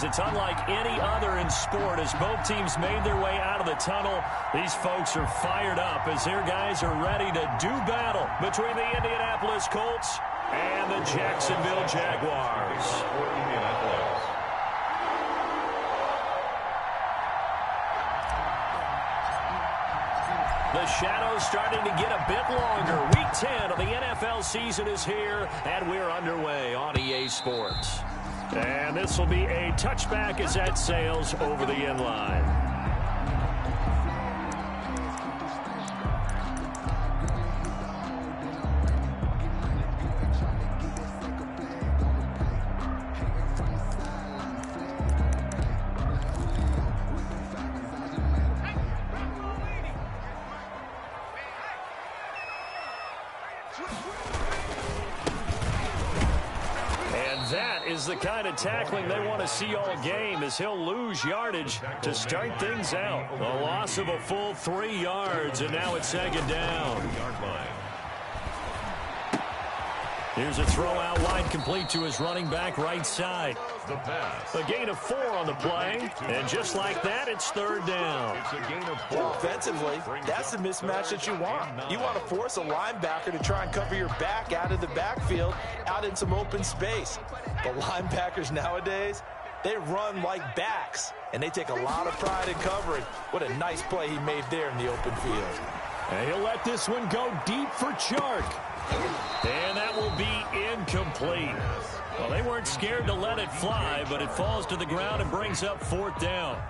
fans. It's unlike any other in sport as both teams made their way out of the tunnel. These folks are fired up as their guys are ready to do battle between the Indianapolis Colts and the Jacksonville Jaguars. The shadow's starting to get a bit longer. Week 10 of the NFL season is here, and we're underway on EA Sports. And this will be a touchback as that sails over the end line. The kind of tackling they want to see all game as he'll lose yardage to start things out. A loss of a full 3 yards, and now it's second down. Here's a throw out wide, complete to his running back right side. The pass. A gain of 4 on the play, and just like that, it's third down. It's a gain of 4. Offensively, that's the mismatch that you want. You want to force a linebacker to try and cover your back out of the backfield, out in some open space. The linebackers nowadays, they run like backs, and they take a lot of pride in covering. What a nice play he made there in the open field. And he'll let this one go deep for Chark. And that will be incomplete. Well, they weren't scared to let it fly, but it falls to the ground and brings up fourth down.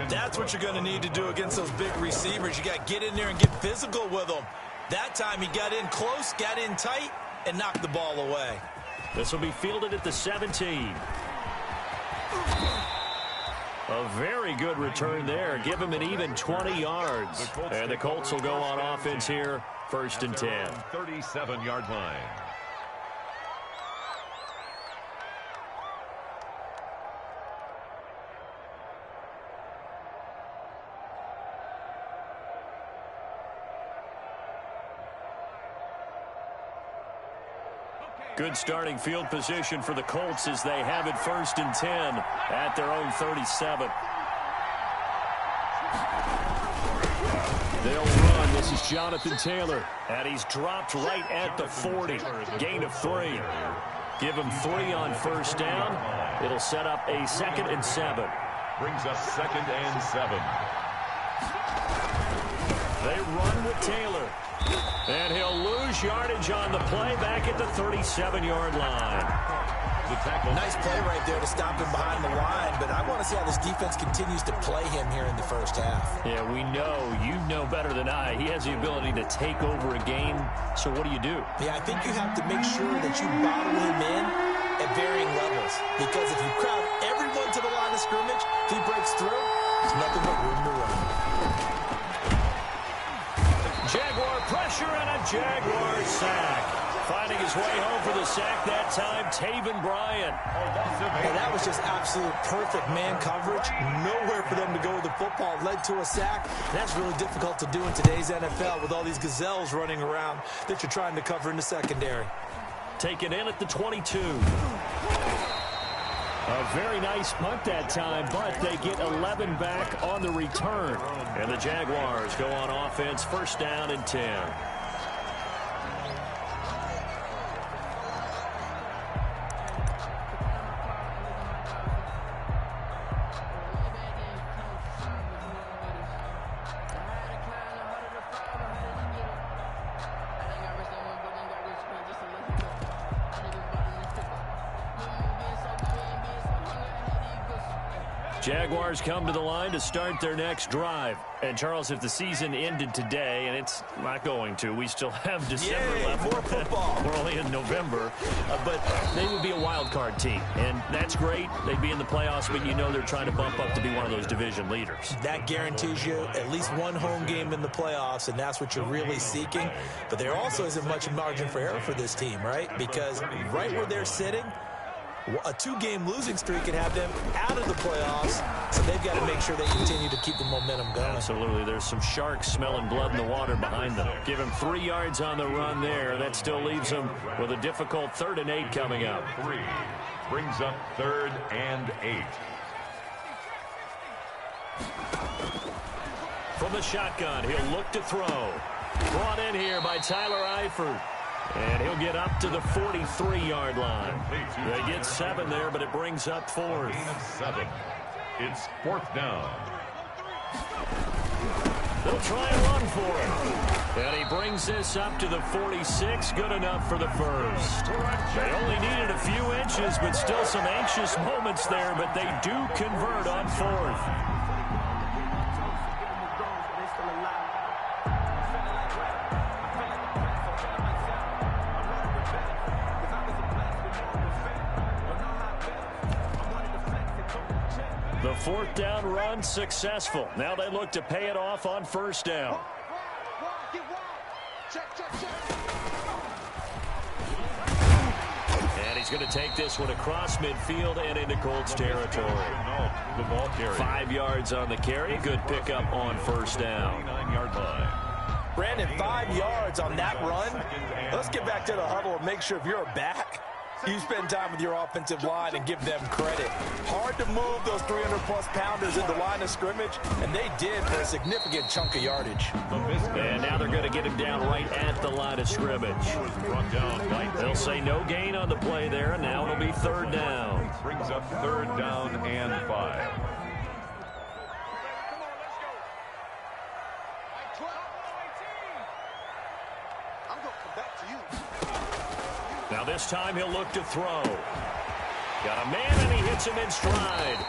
That's what you're going to need to do against those big receivers. You got to get in there and get physical with them. That time he got in close, got in tight, and knocked the ball away. This will be fielded at the 17. A very good return there. Give him an even 20 yards. And the Colts will go on offense here, first and 10. 37-yard line. Good starting field position for the Colts as they have it first and 10 at their own 37. They'll run. This is Jonathan Taylor, and he's dropped right at the 40. Gain of 3. Give him 3 on first down. It'll set up a second and 7. Brings us second and 7. They run with Taylor. And he'll lose yardage on the play back at the 37-yard line. Nice play right there to stop him behind the line, but I want to see how this defense continues to play him here in the first half. Yeah, we know. You know better than I. He has the ability to take over a game, so what do you do? Yeah, I think you have to make sure that you bottle him in at varying levels, because if you crowd everyone to the line of scrimmage, if he breaks through, there's nothing but room to run. Jaguar pressure and a Jaguar sack. Finding his way home for the sack that time, Taven Bryan. And that was just absolute perfect man coverage. Nowhere for them to go with the football. Led to a sack. That's really difficult to do in today's NFL with all these gazelles running around that you're trying to cover in the secondary. Taken in at the 22. A very nice punt that time, but they get 11 back on the return. And the Jaguars go on offense, first down and 10. Jaguars come to the line to start their next drive. And, Charles, if the season ended today, and it's not going to, we still have December left. More football. We're only in November. But they would be a wild card team. And that's great. They'd be in the playoffs, but you know they're trying to bump up to be one of those division leaders. That guarantees you at least one home game in the playoffs, and that's what you're really seeking. But there also isn't much margin for error for this team, right? Because right where they're sitting, a 2-game losing streak can have them out of the playoffs, so they've got to make sure they continue to keep the momentum going. Absolutely. There's some sharks smelling blood in the water behind them. Give him 3 yards on the run there. That still leaves them with a difficult 3rd and 8 coming up. 3 brings up 3rd and 8. From the shotgun, he'll look to throw. Brought in here by Tyler Eifert. And he'll get up to the 43-yard line. They get 7 there, but it brings up 4th. Gain of 7. It's 4th down. They'll try and run for it. And he brings this up to the 46. Good enough for the first. They only needed a few inches, but still some anxious moments there. But they do convert on 4th. The 4th down run successful. Now they look to pay it off on 1st down. And he's going to take this one across midfield and into Colts territory. The ball carry. 5 yards on the carry. Good pickup on 1st down. 9-yard line. Brandon, 5 yards on that run. Let's get back to the huddle and make sure if you're a back, you spend time with your offensive line and give them credit. Hard to move those 300-plus pounders into line of scrimmage, and they did for a significant chunk of yardage. And now they're going to get him down right at the line of scrimmage. They'll say no gain on the play there, and now it'll be 3rd down. Brings up 3rd down and 5. Now this time he'll look to throw. Got a man and he hits him in stride.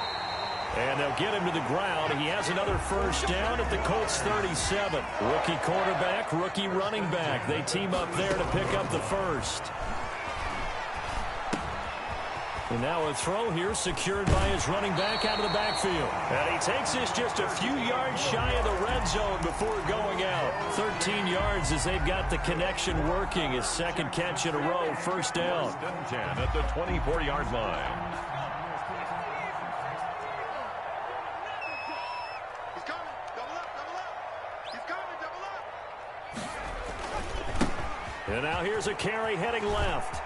And they'll get him to the ground. He has another 1st down at the Colts 37. Rookie quarterback, rookie running back. They team up there to pick up the 1st. And now a throw here secured by his running back out of the backfield. And he takes this just a few yards shy of the red zone before going out. 13 yards as they've got the connection working. His 2nd catch in a row, 1st down. 10 at the 24-yard line. He's coming. Double up, double up. He's coming, double up. And now here's a carry heading left.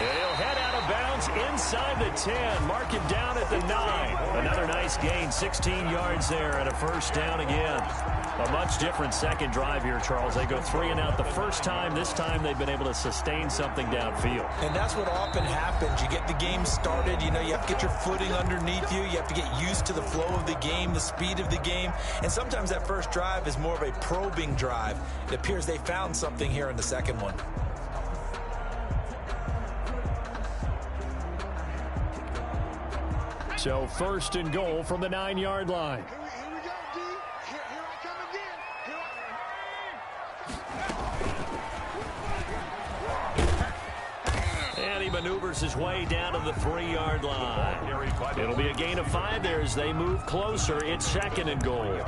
And he'll head out of bounds inside the 10. Mark him down at the 9. Another nice gain, 16 yards there and a 1st down again. A much different 2nd drive here, Charles. They go 3 and out the first time. This time they've been able to sustain something downfield. And that's what often happens. You get the game started. You know, you have to get your footing underneath you. You have to get used to the flow of the game, the speed of the game. And sometimes that first drive is more of a probing drive. It appears they found something here in the 2nd one. So 1st and goal from the 9-yard line. Here we go, D. Here I come again. And he maneuvers his way down to the 3-yard line. It'll be a gain of 5 there as they move closer. It's 2nd and goal.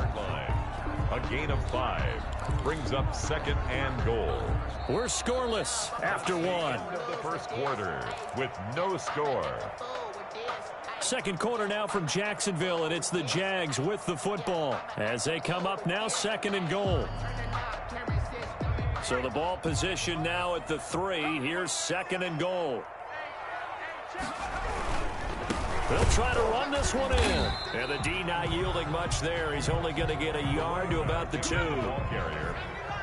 A gain of 5 brings up 2nd and goal. We're scoreless after 1. End of the 1st quarter with no score. 2nd quarter now from Jacksonville, and it's the Jags with the football as they come up now 2nd and goal. So the ball position now at the 3. Here's 2nd and goal. They'll try to run this one in. And the D not yielding much there. He's only going to get a yard to about the 2.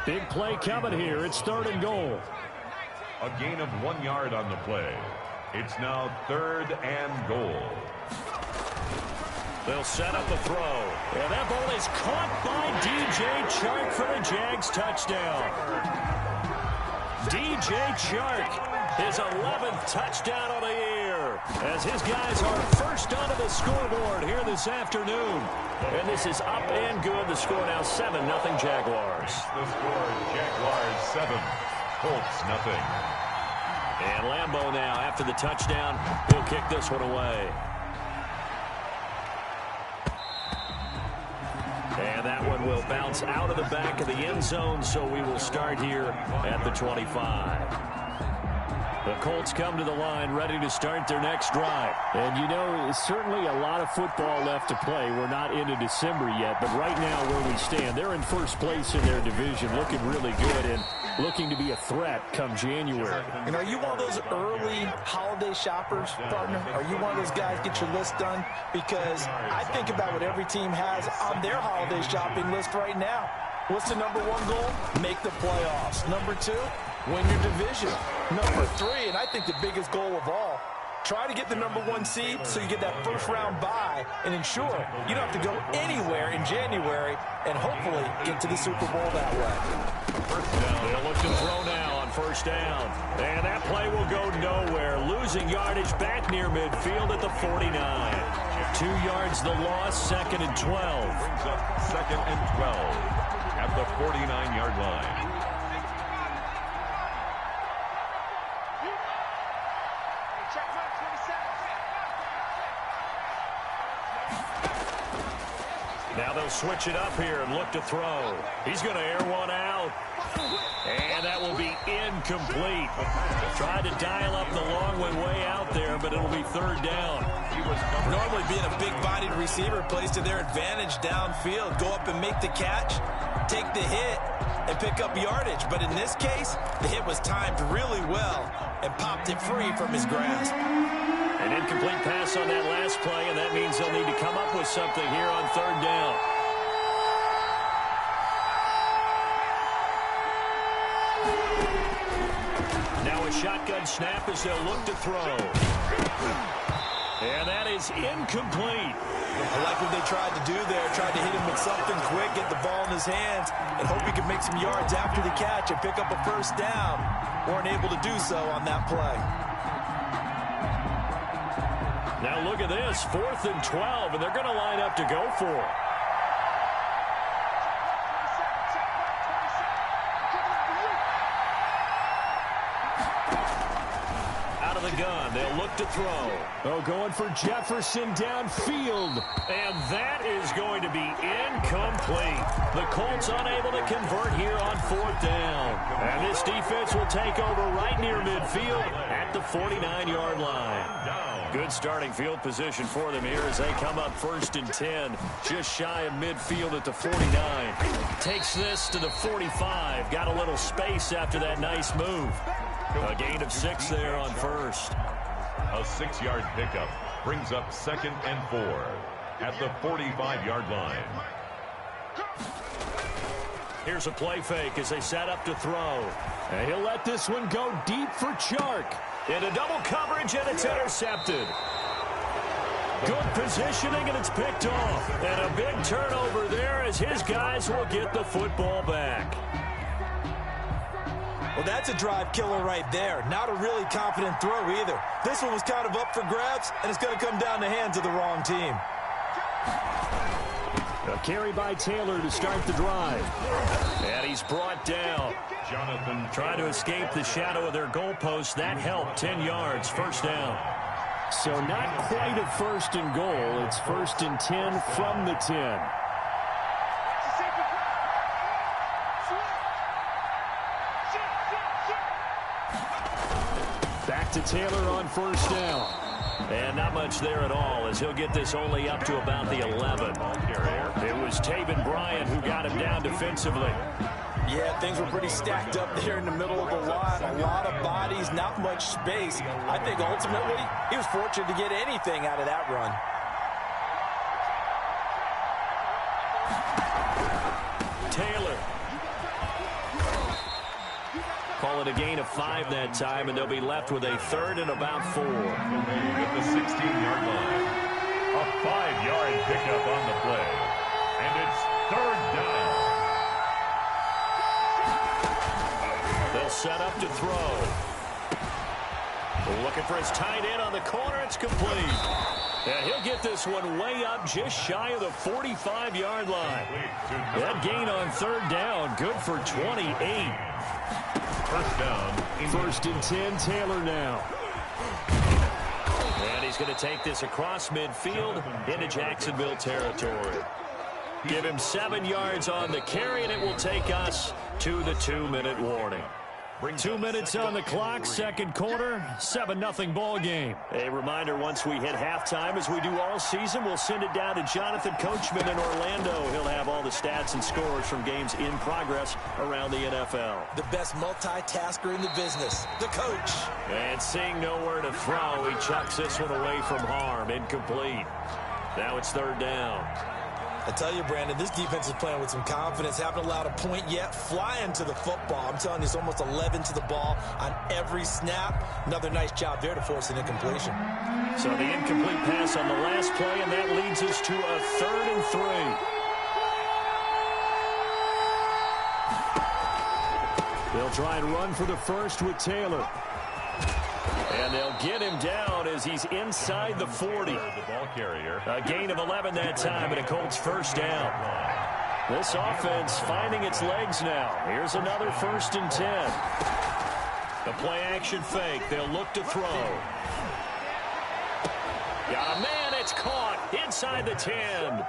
Big play coming here. It's 3rd and goal. A gain of 1 yard on the play. It's now 3rd and goal. They'll set up a throw. And that ball is caught by DJ Chark for the Jags touchdown. DJ Chark, his 11th touchdown of the year, as his guys are first onto the scoreboard here this afternoon. And this is up and good. The score now 7-0 Jaguars. The score, Jaguars 7, Colts nothing. And Lambeau now, after the touchdown, he'll kick this one away. And that one will bounce out of the back of the end zone, so we will start here at the 25. The Colts come to the line ready to start their next drive. And, you know, certainly a lot of football left to play. We're not into December yet, but right now where we stand, they're in first place in their division, looking really good. And looking to be a threat come January. And are you one of those early holiday shoppers, partner? Are you one of those guys get your list done? Because I think about what every team has on their holiday shopping list right now. What's the number one goal? Make the playoffs. Number two, win your division. Number three, and I think the biggest goal of all, try to get the number one seed so you get that first round bye and ensure you don't have to go anywhere in January and hopefully get to the Super Bowl that way. They'll look to throw now on first down. And that play will go nowhere. Losing yardage back near midfield at the 49. 2 yards the loss, 2nd and 12. Brings up 2nd and 12 at the 49-yard line. Now they'll switch it up here and look to throw. He's going to air one out. And that will be incomplete. Tried to dial up the long way out there, but it'll be 3rd down. Normally being a big-bodied receiver plays to their advantage downfield. Go up and make the catch, take the hit, and pick up yardage. But in this case, the hit was timed really well and popped it free from his grasp. An incomplete pass on that last play, and that means they'll need to come up with something here on 3rd down. Now a shotgun snap as they'll look to throw. And that is incomplete. I like what they tried to do there. Tried to hit him with something quick, get the ball in his hands, and hope he could make some yards after the catch and pick up a first down. Weren't able to do so on that play. Now look at this, 4th and 12, and they're going to line up to go for it. Out of the gun, they'll look to throw. Oh, going for Jefferson downfield. And that is going to be incomplete. The Colts unable to convert here on 4th down. And this defense will take over right near midfield at the 49-yard line. Good starting field position for them here as they come up 1st and 10, just shy of midfield at the 49. Takes this to the 45. Got a little space after that nice move. A gain of 6 there on 1st. A 6-yard pickup brings up 2nd and 4 at the 45-yard line. Here's a play fake as they set up to throw. And he'll let this one go deep for Chark. Into double coverage, and it's intercepted. Good positioning, and it's picked off. And a big turnover there as his guys will get the football back. Well, that's a drive killer right there. Not a really confident throw either. This one was kind of up for grabs, and it's going to come down the hands of the wrong team. A carry by Taylor to start the drive. And he's brought down. Jonathan trying to escape the shadow of their goalpost. That helped. 10 yards, 1st down. So not quite a 1st and goal. It's 1st and 10 from the 10. Back to Taylor on 1st down. And not much there at all as he'll get this only up to about the 11. It was Taven Bryan who got him down defensively. Yeah, things were pretty stacked up there in the middle of the line. A lot of bodies, not much space. I think ultimately he was fortunate to get anything out of that run. Taylor. Call it a gain of 5 that time, and they'll be left with a 3rd and about 4. At the 16-yard line. A 5-yard pickup on the play. And it's 3rd down. They'll set up to throw. Looking for his tight end on the corner. It's complete. And he'll get this one way up just shy of the 45-yard line. That gain on 3rd down, good for 28. 1st down. 1st and 10, Taylor now. And he's going to take this across midfield into Jacksonville territory. Give him 7 yards on the carry, and it will take us to the 2-minute warning. 2 minutes on the clock, second quarter, 7-0 ball game. A reminder, once we hit halftime, as we do all season, we'll send it down to Jonathan Coachman in Orlando. He'll have all the stats and scores from games in progress around the NFL. The best multitasker in the business, the coach. And seeing nowhere to throw, he chucks this one away from harm, incomplete. Now it's third down. I tell you, Brandon, this defense is playing with some confidence. Haven't allowed a point yet. Flying to the football. I'm telling you, it's almost 11 to the ball on every snap. Another nice job there to force an incompletion. So the incomplete pass on the last play, and that leads us to a 3rd and 3. They'll try and run for the first with Taylor. And they'll get him down as he's inside the 40. The ball carrier. A gain of 11 that time, and a Colts first down. This offense finding its legs now. Here's another 1st and 10. The play-action fake. They'll look to throw. Got a man. It's caught inside the 10.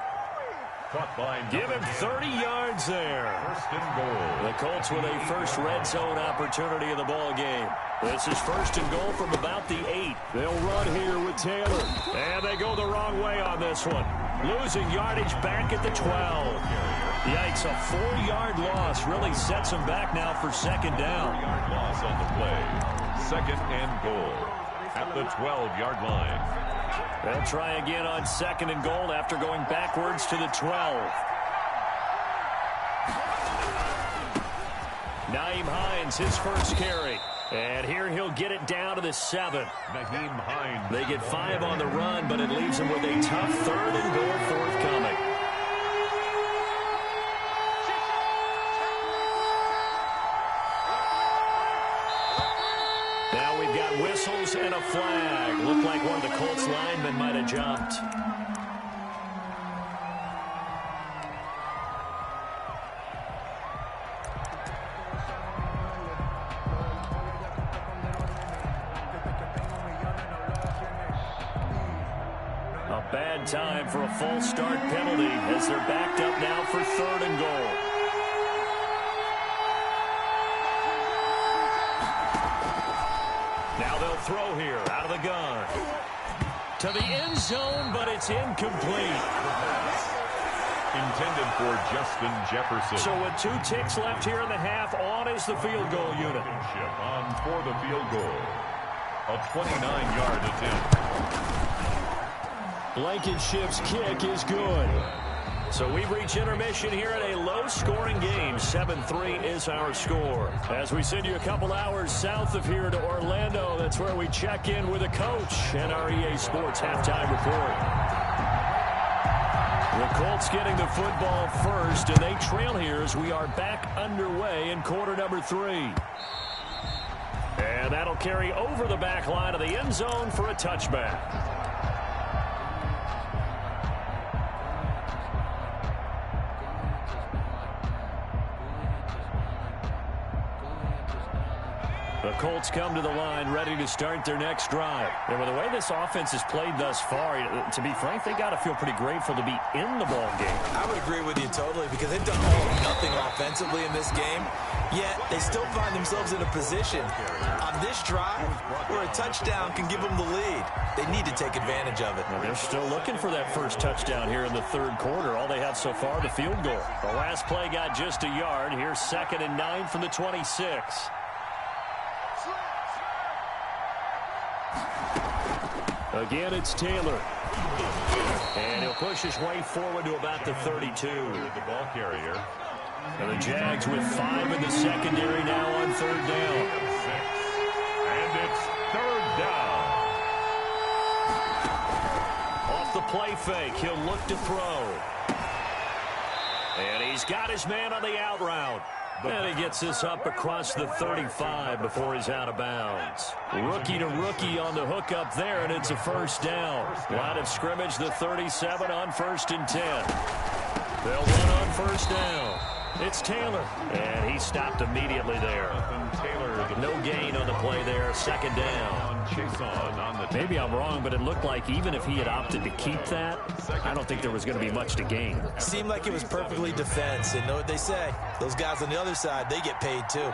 Give him 30 yards there. 1st and goal. The Colts with a first red zone opportunity in the ball game. This is 1st and goal from about the 8. They'll run here with Taylor. And they go the wrong way on this one. Losing yardage back at the 12. Yikes, a 4-yard loss really sets them back now for 2nd down. 4-yard loss on the play. 2nd and goal at the 12-yard line. They'll try again on 2nd and goal after going backwards to the 12. Nyheim Hines, his first carry. And here he'll get it down to the 7. Nyheim Hines. They get 5 on the run, but it leaves them with a tough 3rd and goal forthcoming. Now we've got whistles and a flag. Looked like one of the Colts linemen might have jumped. A bad time for a false start penalty as they're backed up now for 3rd and goal. Now they'll throw here out of the gun. To the end zone, but it's incomplete. Intended for Justin Jefferson. So with 2 ticks left here in the half, on is the field goal unit. On for the field goal. A 29-yard attempt. Blankenship's kick is good. So we've reached intermission here in a low-scoring game. 7-3 is our score. As we send you a couple hours south of here to Orlando, that's where we check in with a coach and our EA Sports halftime report. The Colts getting the football first, and they trail here as we are back underway in quarter number 3. And that'll carry over the back line of the end zone for a touchback. The Colts come to the line ready to start their next drive. And with the way this offense has played thus far, to be frank, they got to feel pretty grateful to be in the ball game. I would agree with you totally because they've done all or nothing offensively in this game, yet they still find themselves in a position on this drive where a touchdown can give them the lead. They need to take advantage of it. Well, they're still looking for that first touchdown here in the 3rd quarter. All they have so far, the field goal. The last play got just a yard. Here's 2nd and 9 from the 26. Again, it's Taylor. And he'll push his way forward to about the 32. The ball carrier. And the Jags with 5 in the secondary now on 3rd down. 6. And it's 3rd down. Off the play fake, he'll look to throw. And he's got his man on the out route. And he gets this up across the 35 before he's out of bounds. Rookie to rookie on the hook up there, and it's a first down. Line of scrimmage, the 37 on 1st and 10. They'll run on 1st down. It's Taylor, and he stopped immediately there. No gain on the play there, 2nd down. Maybe I'm wrong, but it looked like even if he had opted to keep that, I don't think there was going to be much to gain. Seemed like it was perfectly defense, and know what they say. Those guys on the other side, they get paid too.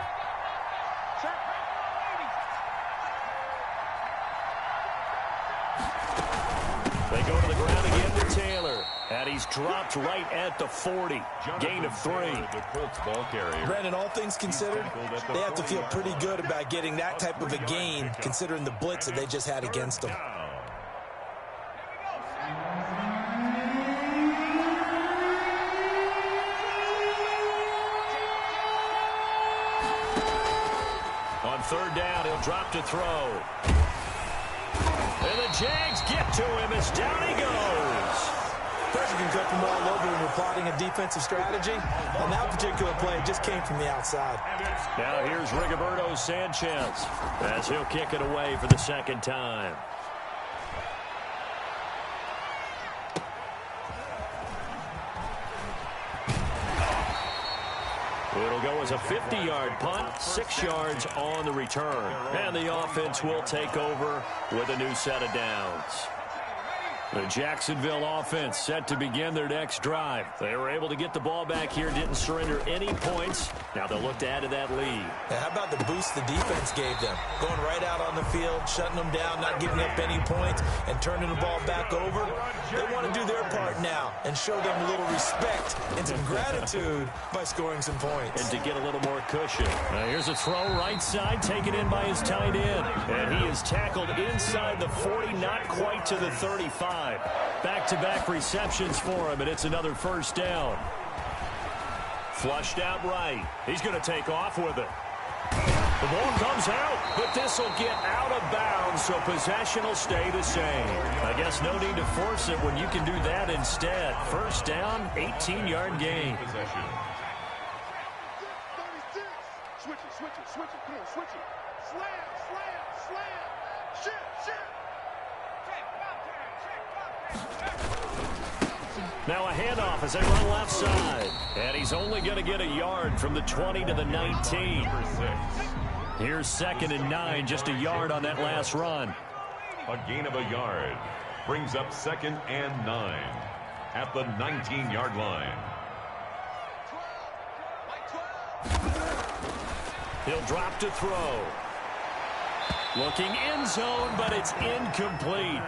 go to the ground again with Taylor. And he's dropped right at the 40. Gain of 3. The Colts ball carrier. Brandon, all things considered, they have to feel pretty good about getting that type of a gain, considering the blitz that they just had against them. On third down, he'll drop to throw. And the Jags get to him as down he goes. Pressure can come from all over when you're plotting a defensive strategy. On that particular play, it just came from the outside. Now here's Rigoberto Sanchez as he'll kick it away for the second time. It'll go as a 50-yard punt, 6 yards on the return. And the offense will take over with a new set of downs. The Jacksonville offense set to begin their next drive. They were able to get the ball back here, didn't surrender any points. Now they'll look to add to that lead. How about the boost the defense gave them? Going right out on the field, shutting them down, not giving up any points, and turning the ball back over. They want to do their part now and show them a little respect and some gratitude by scoring some points. And to get a little more cushion. Here's a throw right side, taken in by his tight end. And he is tackled inside the 40, not quite to the 35. Back-to-back receptions for him, and it's another first down. Flushed out right. He's going to take off with it. The ball comes out, but this will get out of bounds, so possession will stay the same. I guess no need to force it when you can do that instead. First down, 18-yard gain. Possession. 36. Switch it, switch it, switch it. Come on, switch it. Slam, slam, slam. Shit, shit. Now a handoff as they run left side. And he's only going to get a yard from the 20 to the 19. Number 6. Here's 2nd and 9, just a yard on that last run. A gain of a yard. Brings up 2nd and 9 at the 19-yard line. He'll drop to throw. Looking end zone, but it's incomplete.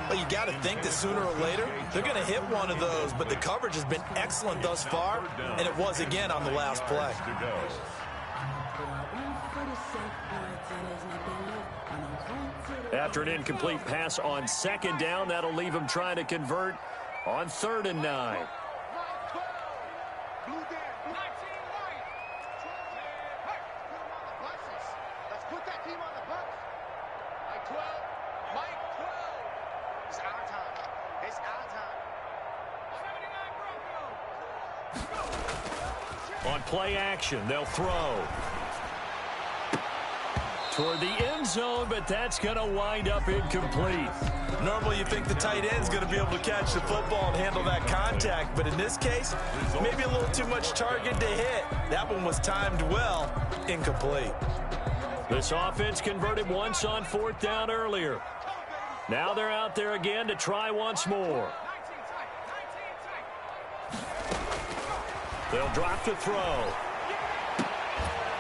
Well, you got to think that sooner or later they're going to hit one of those, but the coverage has been excellent thus far, and it was again on the last play. After an incomplete pass on 2nd down, that'll leave him trying to convert on 3rd and 9. On play action, they'll throw toward the end zone, but that's going to wind up incomplete. Normally you think the tight end's going to be able to catch the football and handle that contact, but in this case, maybe a little too much target to hit. That one was timed well, incomplete. This offense converted once on 4th down earlier. Now they're out there again to try once more. They'll drop to throw.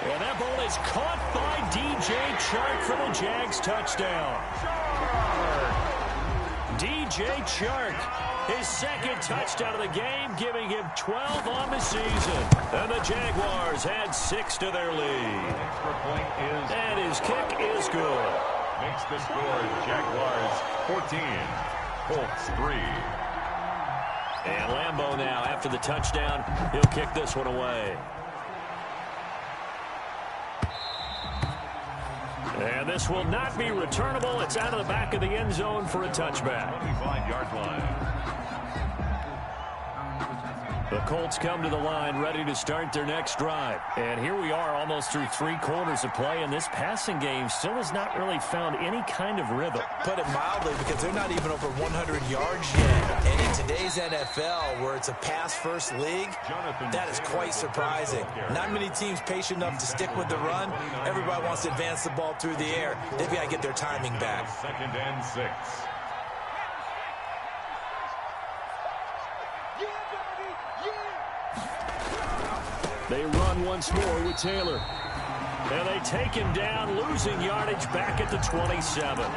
And that ball is caught by DJ Chark for the Jags touchdown. DJ Chark, his 2nd touchdown of the game, giving him 12 on the season. And the Jaguars add 6 to their lead. Extra point is... And his kick is good. Makes the score Jaguars 14, Colts 3. And Lambeau now, after the touchdown, he'll kick this one away. And this will not be returnable. It's out of the back of the end zone for a touchback. 25-yard line. The Colts come to the line ready to start their next drive. And here we are almost through 3 quarters of play, and this passing game still has not really found any kind of rhythm. Put it mildly, because they're not even over 100 yards yet. And in today's NFL, where it's a pass-first league, that is quite surprising. Not many teams patient enough to stick with the run. Everybody wants to advance the ball through the air. They've got to get their timing back. 2nd and 6. They run once more with Taylor. And they take him down, losing yardage back at the 27.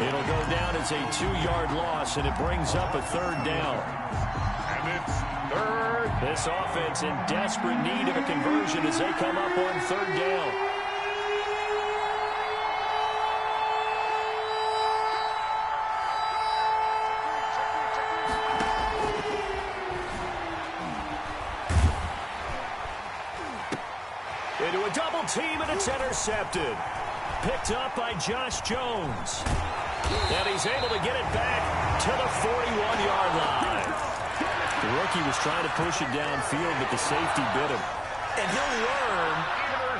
It'll go down as a 2-yard loss, and it brings up a third down. And it's third. This offense in desperate need of a conversion as they come up on third down. Into a double team, and it's intercepted. Picked up by Josh Jones. And he's able to get it back to the 41-yard line. The rookie was trying to push it downfield, but the safety bit him. And he'll learn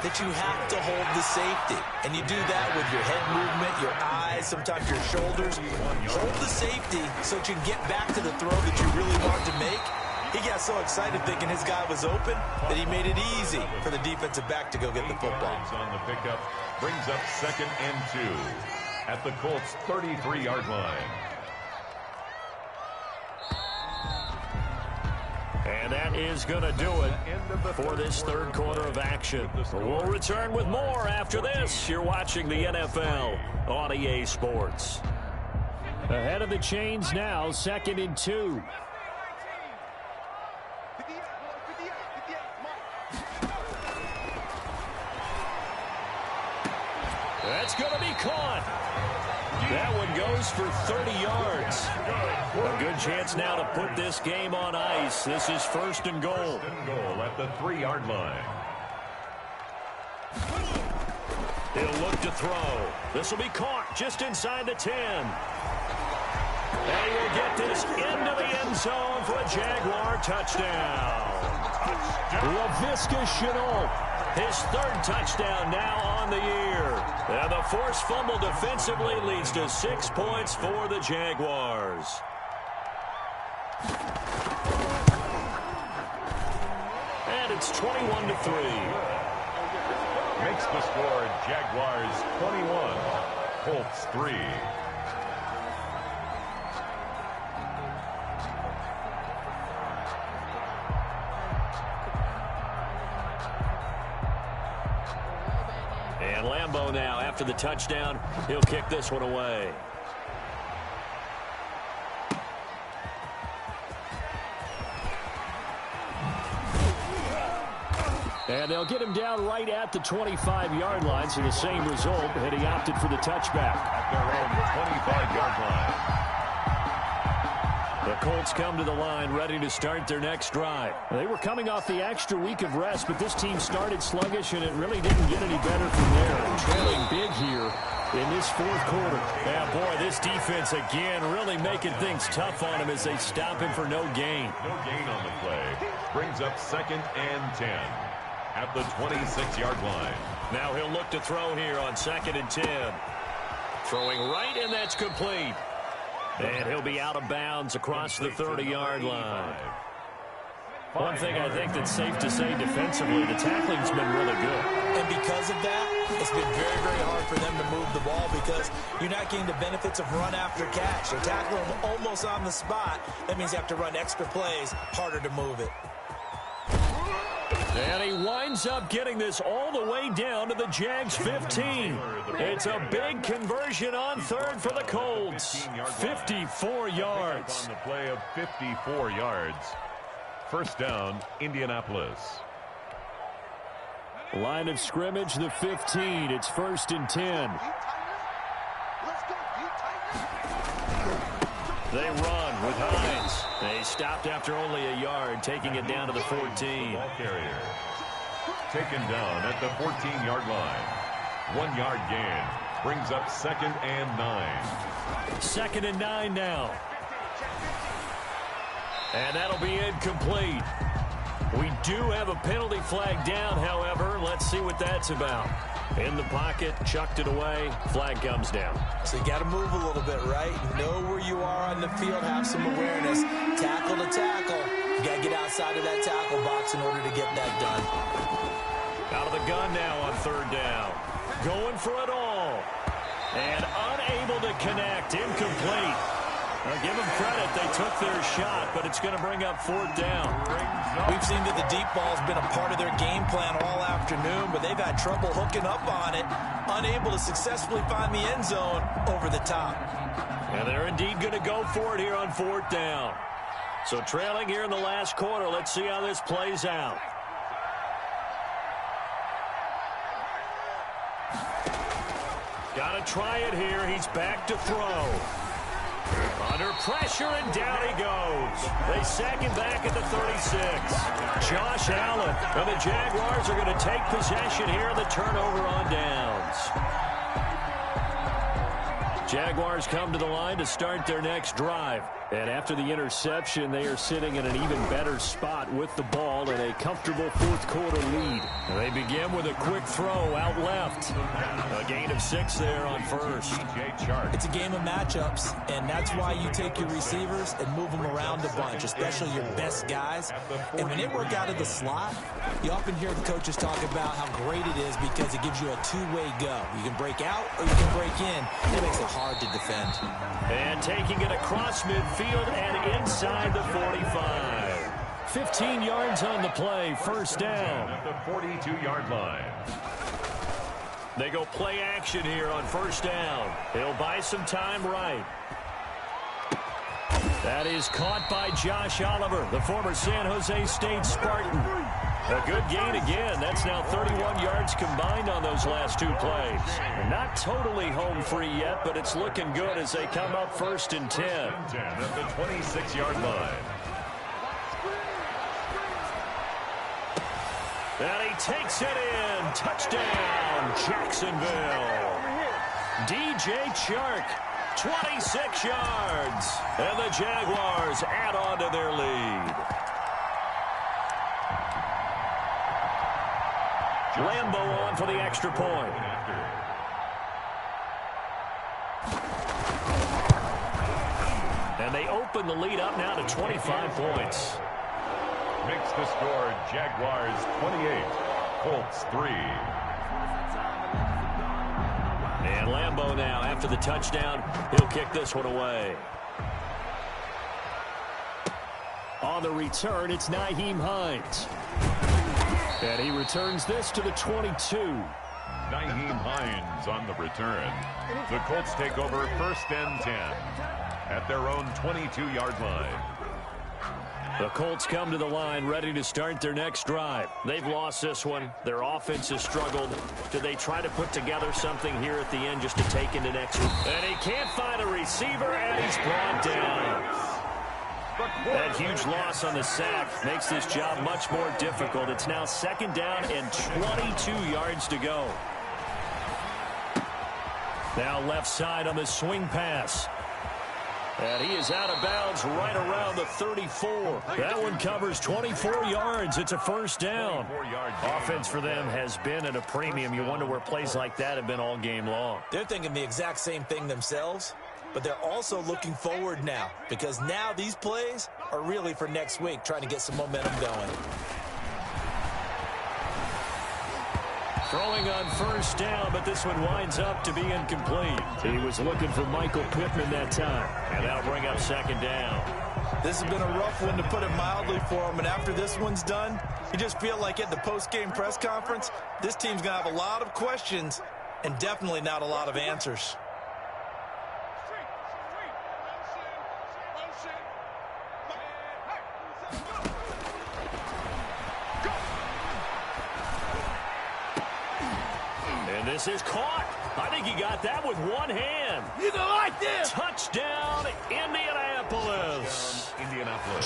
that you have to hold the safety. And you do that with your head movement, your eyes, sometimes your shoulders. Hold the safety so that you can get back to the throw that you really want to make. He got so excited thinking his guy was open that he made it easy for the defensive back to go get the football. On the pickup brings up 2nd and 2 at the Colts' 33-yard line. And that is going to do it for this third quarter of action. We'll return with more after this. You're watching the NFL on EA Sports. Ahead of the chains now, 2nd and 2. That's going to be caught. That one goes for 30 yards. A good chance now to put this game on ice. This is 1st and goal. 1st and goal at the 3-yard line. He'll look to throw. This will be caught just inside the 10. And he will get this into the end zone for a Jaguar touchdown. Laviska Shenault, his 3rd touchdown now on the year. And the forced fumble defensively leads to 6 points for the Jaguars. And it's 21-3. Makes the score Jaguars 21, Colts 3. And Lambeau now, after the touchdown, he'll kick this one away. And they'll get him down right at the 25-yard line, so the same result, and he opted for the touchback. At their own 25-yard line. The Colts come to the line ready to start their next drive. They were coming off the extra week of rest, but this team started sluggish, and it really didn't get any better from there. And trailing big here in this 4th quarter. Yeah, boy, this defense again really making things tough on him as they stop him for no gain. No gain on the play. Brings up 2nd and 10 at the 26-yard line. Now he'll look to throw here on 2nd and 10. Throwing right, and that's complete. And he'll be out of bounds across the 30-yard line. One thing I think that's safe to say defensively, the tackling's been really good. And because of that, it's been very, very hard for them to move the ball because you're not getting the benefits of run after catch. They're tackling them almost on the spot. That means you have to run extra plays, harder to move it. And he winds up getting this all the way down to the Jags 15. It's a big conversion on 3rd for the Colts. 54 yards. On the play of 54 yards. First down, Indianapolis. Line of scrimmage, the 15. It's 1st and 10. They run with Hines. They stopped after only a yard, taking it down to the 14. Ball carrier taken down at the 14-yard line. 1-yard gain brings up 2nd and 9. 2nd and 9 now. And that'll be incomplete. We do have a penalty flag down, however. Let's see what that's about. In the pocket, chucked it away, flag comes down. So you got to move a little bit, right? Know where you are on the field, have some awareness. Tackle to tackle. You got to get outside of that tackle box in order to get that done. Out of the gun now on 3rd down. Going for it all. And unable to connect, incomplete. Give them credit. They took their shot, but it's going to bring up 4th down. We've seen that the deep ball's been a part of their game plan all afternoon, but they've had trouble hooking up on it, unable to successfully find the end zone over the top. And they're indeed going to go for it here on 4th down. So trailing here in the last quarter. Let's see how this plays out. Got to try it here. He's back to throw. Under pressure, and down he goes. They sack him back at the 36. Josh Allen. And the Jaguars are going to take possession here in the turnover on downs. Jaguars come to the line to start their next drive. And after the interception, they are sitting in an even better spot with the ball in a comfortable 4th quarter lead. They begin with a quick throw out left. A gain of 6 there on first. It's a game of matchups, and that's why you take your receivers and move them around a bunch, especially your best guys. And when they work out of the slot, you often hear the coaches talk about how great it is because it gives you a two-way go. You can break out or you can break in. It makes it hard to defend. And taking it across midfield and inside the 45. 15 yards on the play, 1st down. At the 42-yard line. They go play action here on 1st down. He'll buy some time right. That is caught by Josh Oliver, the former San Jose State Spartan. A good gain again. That's now 31 yards combined on those last 2 plays. And not totally home free yet, but it's looking good as they come up 1st and 10. At the 26-yard line. And he takes it in. Touchdown, Jacksonville. DJ Chark, 26 yards. And the Jaguars add on to their lead. Lambo on for the extra point. And they open the lead up now to 25 points. Makes the score Jaguars 28, Colts 3. And Lambo now, after the touchdown, he'll kick this one away. On the return, it's Nyheim Hines. And he returns this to the 22. Nyheim Hines on the return. The Colts take over 1st and 10 at their own 22-yard line. The Colts come to the line ready to start their next drive. They've lost this one. Their offense has struggled. Do they try to put together something here at the end just to take into next week? And he can't find a receiver, and he's brought down. That huge loss on the sack makes this job much more difficult. It's now 2nd down and 22 yards to go. Now left side on the swing pass. And he is out of bounds right around the 34. That one covers 24 yards. It's a 1st down. Offense for them has been at a premium. You wonder where plays like that have been all game long. They're thinking the exact same thing themselves, but they're also looking forward now because now these plays are really for next week, trying to get some momentum going. Throwing on 1st down, but this one winds up to be incomplete. He was looking for Michael Pittman that time, and that'll bring up 2nd down. This has been a rough one, to put it mildly, for him, and after this one's done, you just feel like at the post-game press conference, this team's going to have a lot of questions and definitely not a lot of answers. And this is caught. I think he got that with one hand. You don't like this. Touchdown, Indianapolis.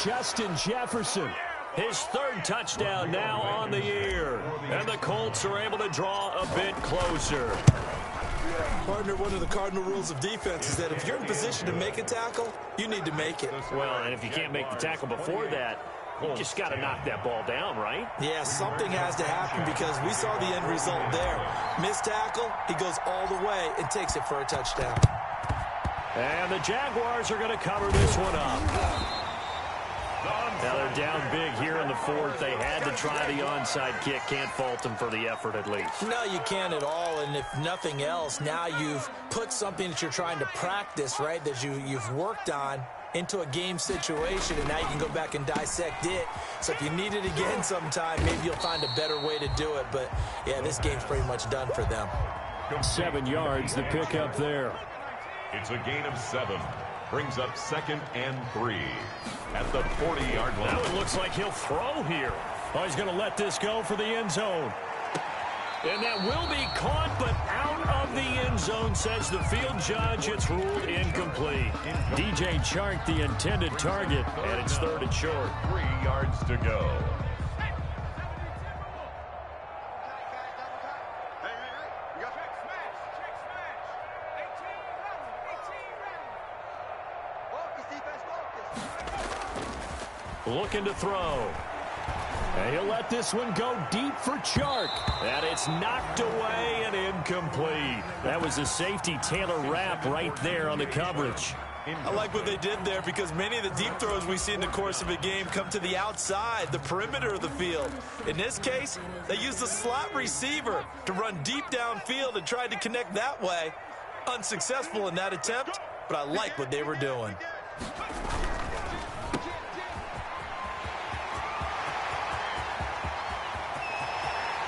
Justin Jefferson. His 3rd touchdown now on the year. And the Colts are able to draw a bit closer. Partner, one of the cardinal rules of defense is that if you're in position to make a tackle, you need to make it. Well, and if you can't make the tackle before that, you just got to knock that ball down, right? Yeah, something has to happen because we saw the end result there. Missed tackle, he goes all the way and takes it for a touchdown. And the Jaguars are going to cover this one up. Now they're down big here in the fourth. They had to try the onside kick. Can't fault them for the effort at least. No, you can't at all. And if nothing else, now you've put something that you're trying to practice, right, that you've worked on into a game situation, and now you can go back and dissect it. So if you need it again sometime, maybe you'll find a better way to do it. But, yeah, this game's pretty much done for them. 7 yards, the pickup there. It's a gain of 7. Brings up 2nd and 3 at the 40-yard line. Now it looks like he'll throw here. Oh, he's going to let this go for the end zone. And that will be caught, but out of the end zone, says the field judge. It's ruled incomplete. DJ Chark, the intended target, and it's 3rd and short. 3 yards to go. Looking to throw. And he'll let this one go deep for Chark. And it's knocked away and incomplete. That was a safety Taylor Rapp right there on the coverage. I like what they did there because many of the deep throws we see in the course of a game come to the outside, the perimeter of the field. In this case, they used the slot receiver to run deep downfield and tried to connect that way. Unsuccessful in that attempt, but I like what they were doing.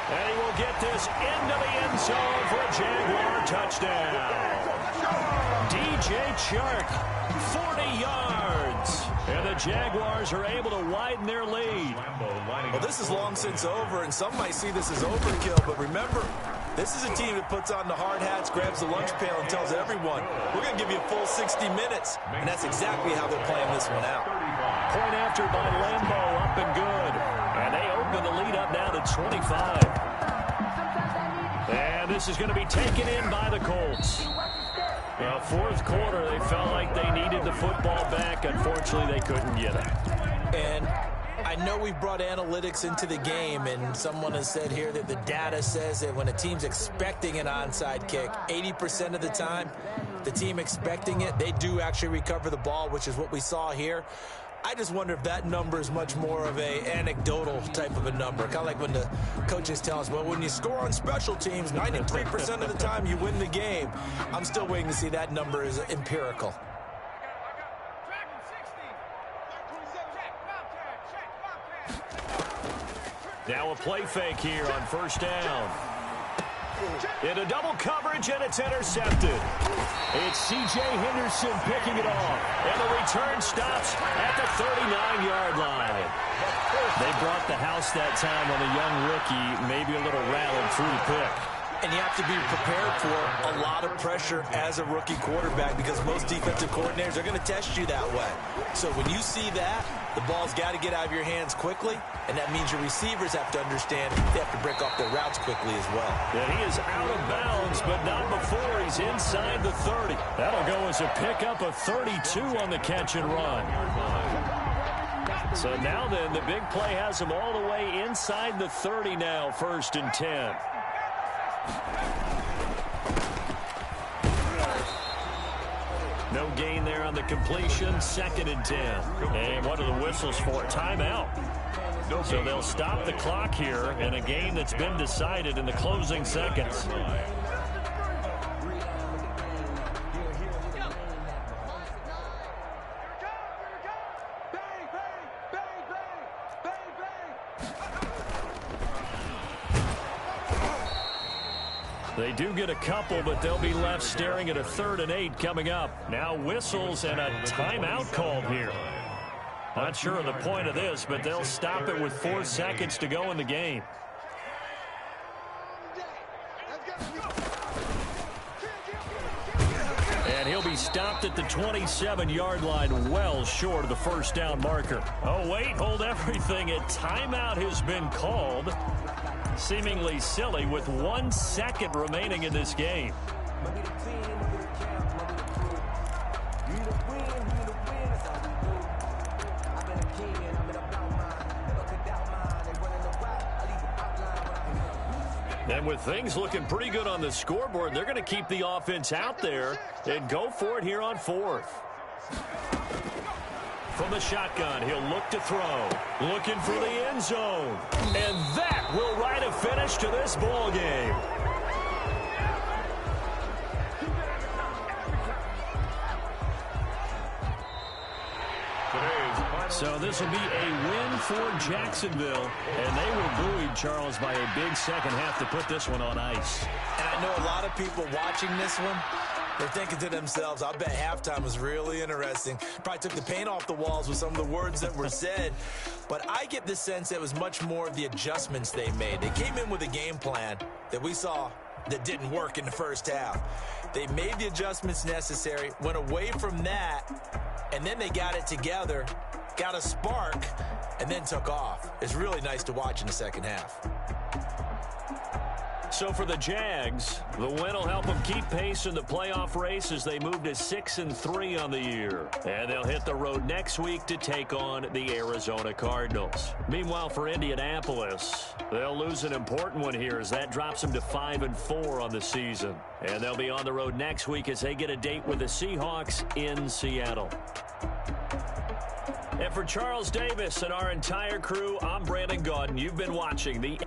And he will get this into the end zone for a Jaguar touchdown. DJ Chark, 40 yards. And the Jaguars are able to widen their lead. Well, this is long since over, and some might see this as overkill, but remember, this is a team that puts on the hard hats, grabs the lunch pail, and tells everyone, we're going to give you a full 60 minutes. And that's exactly how they're playing this one out. Point after by Lambeau, up and good. And they open the lead up now to 25. And this is going to be taken in by the Colts. Well, fourth quarter, they felt like they needed the football back. Unfortunately, they couldn't get it. And I know we've brought analytics into the game, and someone has said here that the data says that when a team's expecting an onside kick, 80% of the time, the team expecting it, they do actually recover the ball, which is what we saw here. I just wonder if that number is much more of a anecdotal type of a number. Kind of like when the coaches tell us, well, when you score on special teams, 93% of the time you win the game. I'm still waiting to see that number is empirical. Now a play fake here on first down. Into double coverage, and it's intercepted. It's C.J. Henderson picking it off. And the return stops at the 39-yard line. They brought the house that time on a young rookie, maybe a little rattled through the pick. And you have to be prepared for a lot of pressure as a rookie quarterback because most defensive coordinators are going to test you that way. So when you see that, the ball's got to get out of your hands quickly, and that means your receivers have to understand they have to break off their routes quickly as well. And he is out of bounds, but not before he's inside the 30. That'll go as a pickup of 32 on the catch and run. So now then, the big play has him all the way inside the 30 now, 1st and 10. No gain there on the completion, 2nd and 10. And what are the whistles for? Timeout. So they'll stop the clock here in a game that's been decided in the closing seconds. They do get a couple, but they'll be left staring at a 3rd and 8 coming up. Now whistles and a timeout called here. Not sure of the point of this, but they'll stop it with 4 seconds to go in the game. And he'll be stopped at the 27-yard line, well short of the first down marker. Oh, wait, hold everything. A timeout has been called. Seemingly silly with 1 second remaining in this game. And with things looking pretty good on the scoreboard, they're going to keep the offense out there and go for it here on 4th. From the shotgun, he'll look to throw. Looking for the end zone. And that will write a finish to this ball game. So this will be a win for Jacksonville. And they were buoyed, Charles, by a big second half to put this one on ice. And I know a lot of people watching this one, they're thinking to themselves, I bet halftime was really interesting. Probably took the paint off the walls with some of the words that were said. But I get the sense it was much more of the adjustments they made. They came in with a game plan that we saw that didn't work in the first half. They made the adjustments necessary, went away from that, and then they got it together, got a spark, and then took off. It's really nice to watch in the second half. So for the Jags, the win will help them keep pace in the playoff race as they move to 6-3 on the year. And they'll hit the road next week to take on the Arizona Cardinals. Meanwhile, for Indianapolis, they'll lose an important one here as that drops them to 5-4 on the season. And they'll be on the road next week as they get a date with the Seahawks in Seattle. And for Charles Davis and our entire crew, I'm Brandon Gaudin. You've been watching the